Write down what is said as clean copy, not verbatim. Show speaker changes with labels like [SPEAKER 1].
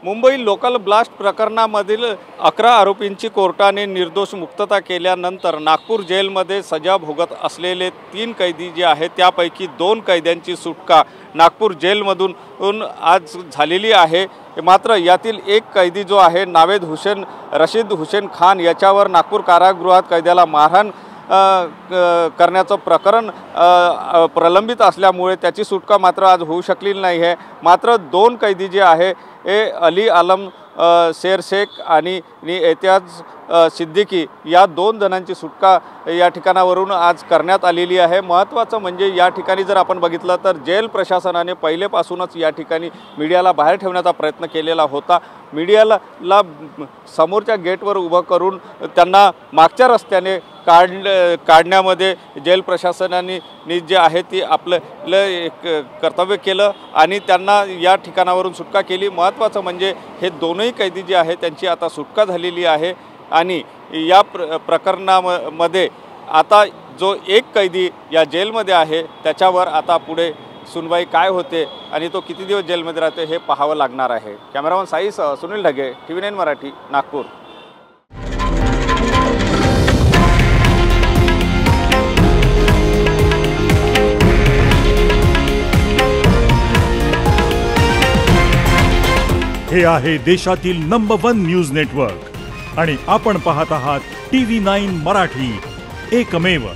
[SPEAKER 1] Mumbai local blast प्रकरणामधील 11 आरोपींची कोर्टाने निर्दोष मुक्तता केल्यानंतर नागपूर जेलमध्ये सजा भोगत असलेले 3 कैदी जे आहेत त्यापैकी 2 कैद्यांची सुटका नागपूर जेलमधून आज झालेली आहे। मात्र यातील एक कैदी जो आहे नावेद हुसेन रशीद हुसेन खान याच्यावर नागपूर कारागृहात कैद्याला मारहाण करण्याचं प्रकरण प्रलंबित असल्यामुळे त्याची सुटका मात्र आज होऊ शकलेली नाही आहे। मात्र 2 कैदी जे आहे हे अली आलम शेर शेख आणि एतियाज सिद्दीकी या 2 जणांची सुटका या ठिकाणावरून आज करण्यात आलेली आहे। महत्त्वाचं म्हणजे या ठिकाणी जर आपण बघितलं तर जेल प्रशासनाने पहिलेपासूनच या ठिकाणी मीडियाला बाहेर ठेवण्याचा प्रयत्न केलेला होता। मीडियाला समोरच्या गेटवर उभं करून त्यांना मागच्या रस्त्याने काढण्यामध्ये जेल प्रशासनाने जे आहे ती आपलं एक कर्तव्य केलं आणि त्यांना या ठिकाणावरून सुटका केली। महत्त्वाचं म्हणजे हे दोनही कैदी जे आहेत त्यांची आता सुटका झालेली आहे आणि या प्रकरणामध्ये आता जो एक कैदी या जेलमध्ये आहे त्याच्यावर आता पुढे सुनवाई काय होते आणि तो किती दिवस जेलमध्ये राहते हे पाहावं लागणार आहे। कॅमेरामन साईसह सुनील ढगे, TV9 मराठी, नागपूर।
[SPEAKER 2] हे आहे देशातील नंबर 1 न्यूज नेटवर्क आणि आपण पाहत आहात TV9 मराठी, एकमेव।